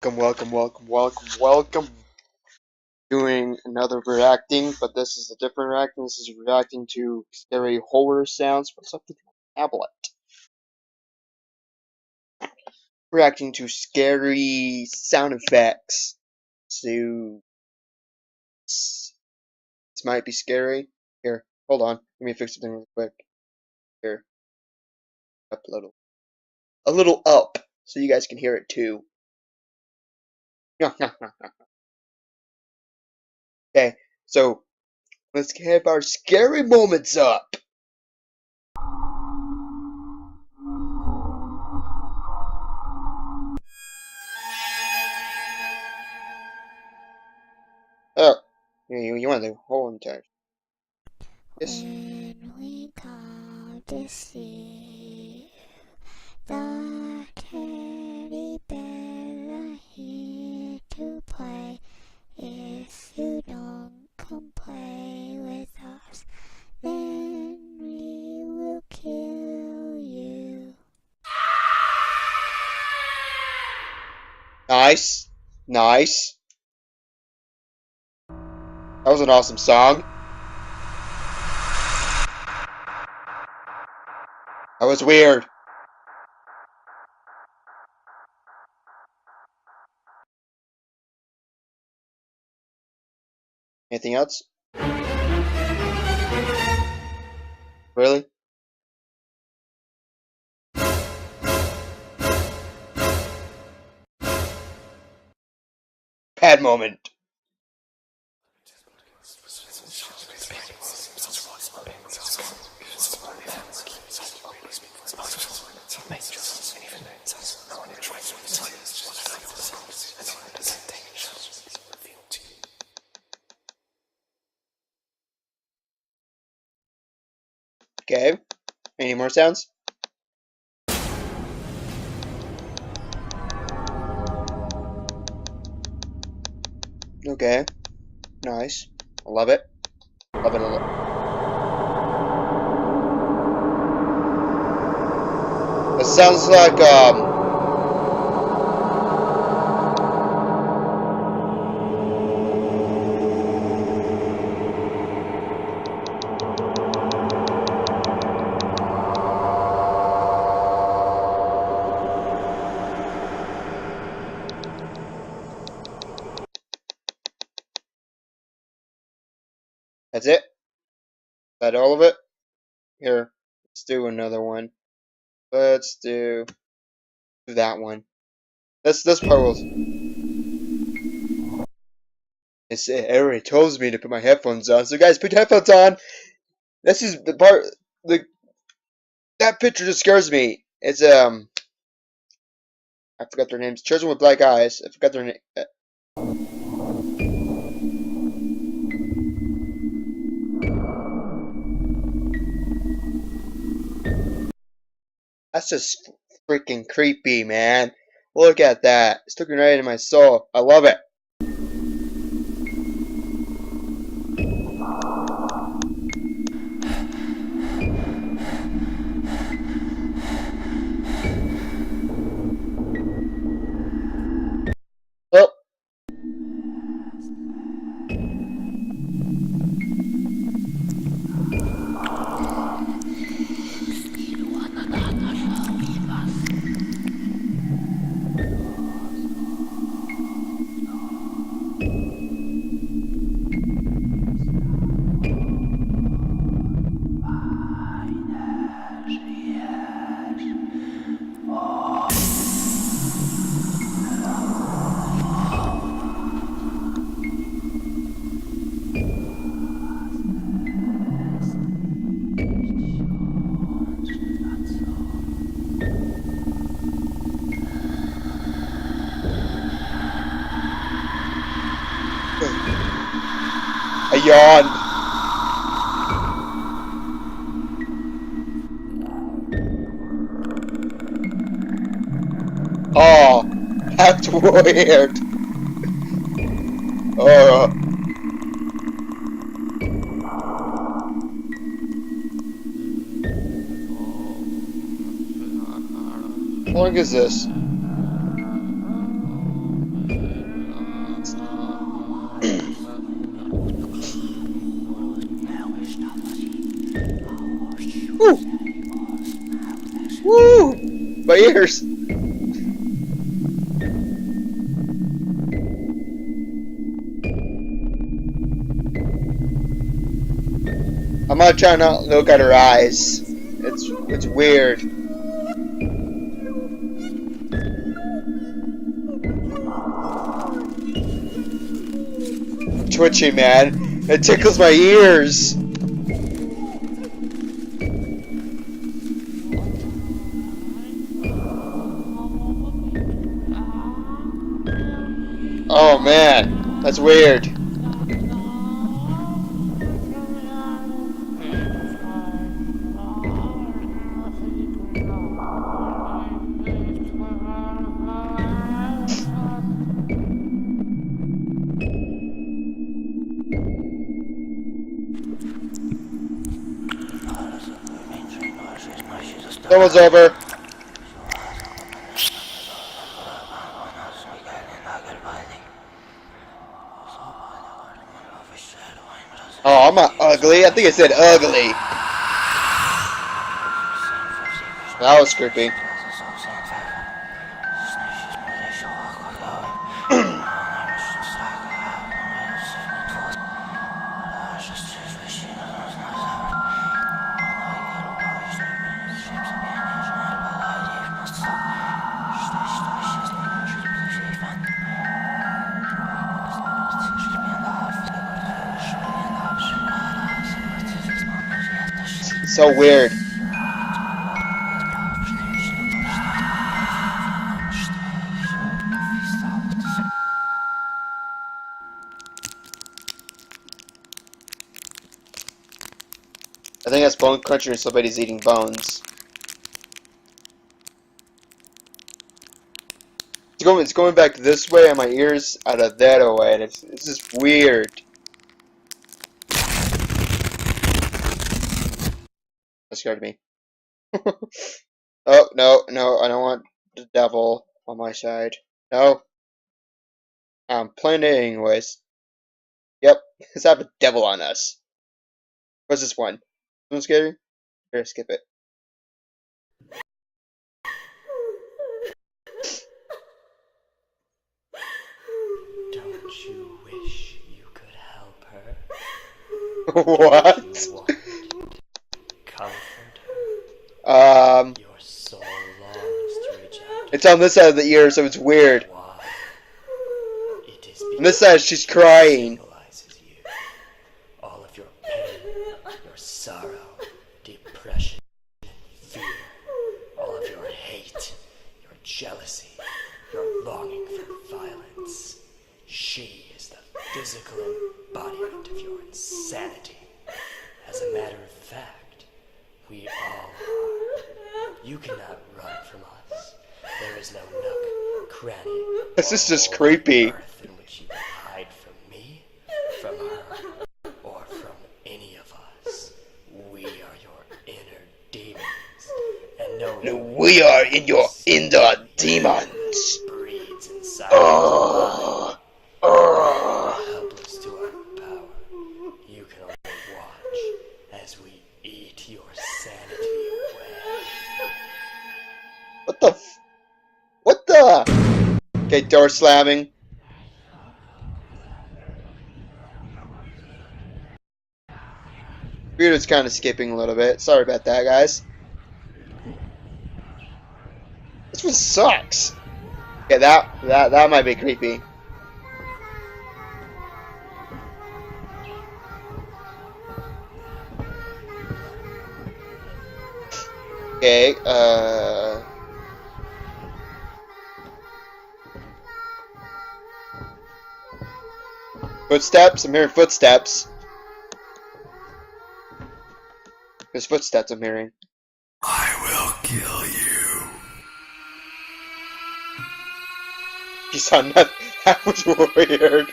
Welcome. Doing another reacting, but this is a different reacting. This is reacting to scary horror sounds from something on a tablet. Reacting to scary sound effects. So, this might be scary. Here, hold on. Let me fix something real quick. Here, up a little up, so you guys can hear it too. Okay, so let's have our scary moments up. Oh, you want the whole entire. Yes. When we come to see the teddy bears are here to play. If you don't come play with us, then we will kill you. Nice. Nice. That was an awesome song. That was weird. Anything else? Really? Bad moment. Okay. Any more sounds? Okay. Nice. I love it. Love it a lot. It sounds like that's it? Is that all of it? Here, let's do another one. Let's do that one. This part was. It already tells me to put my headphones on. So guys, put your headphones on. This is the part. That picture just scares me. It's I forgot their names. Children with Black Eyes. I forgot their name. That's just freaking creepy, man. Look at that. It's looking right into my soul. I love it. Oh. I yawned. Oh, that's weird. Oh. How long is this? My ears! I'm not trying to look at her eyes. It's weird. Twitchy, man. It tickles my ears. Oh man, that's weird. Someone's over. Oh, I'm not ugly. I think I said ugly. That was creepy. So weird. I think that's bone cruncher and somebody's eating bones. It's going back this way and my ears out of that way, and it's just weird. That scared me. Oh, no, no, I don't want the devil on my side. No. I'm playing it anyways. Yep, let's have a devil on us. What's this one? Someone scary? Here, skip it. Don't you wish you could help her? What? You want to comfort her? Your soul longs to reach out. It's on this side of the ear, so it's weird. Why? It is On this side, she's crying. symbolizes you. All of your pain, your sorrow, depression, and fear. All of your hate, your jealousy, your longing for violence. She is the physical embodiment of your insanity. As a matter of fact, we all are. You cannot run from us. There is no nook, cranny, This is just or creepy. earth in which you can hide from me, from her, or from any of us. We are your inner demons, and no We are in your inner demons. breeds inside Oh. Oh. helpless to our power. You can only watch as we eat your sanity away. What the what the? Okay, door slamming. Weirdo's kind of skipping a little bit. Sorry about that, guys. This one sucks. Okay, that might be creepy. Okay, footsteps. I'm hearing footsteps. There's footsteps I'm hearing. I will kill you. You saw nothing. That was weird.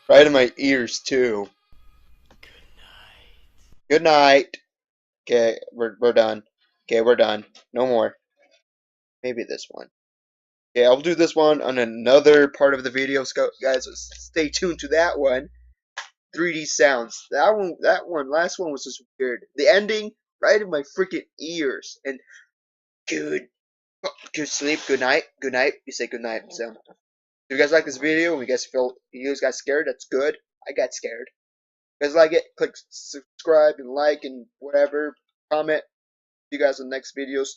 Right in my ears too. Good night. Okay, we're done. Okay, we're done. No more. Maybe this one. Okay, I'll do this one on another part of the video, guys. Stay tuned to that one. 3D sounds. That one, last one was just weird. The ending right in my freaking ears. And good sleep, good night, good night. You say good night. So if you guys like this video and you guys got scared, that's good. I got scared. If you guys like it, click subscribe and like and whatever. Comment. See you guys in the next videos.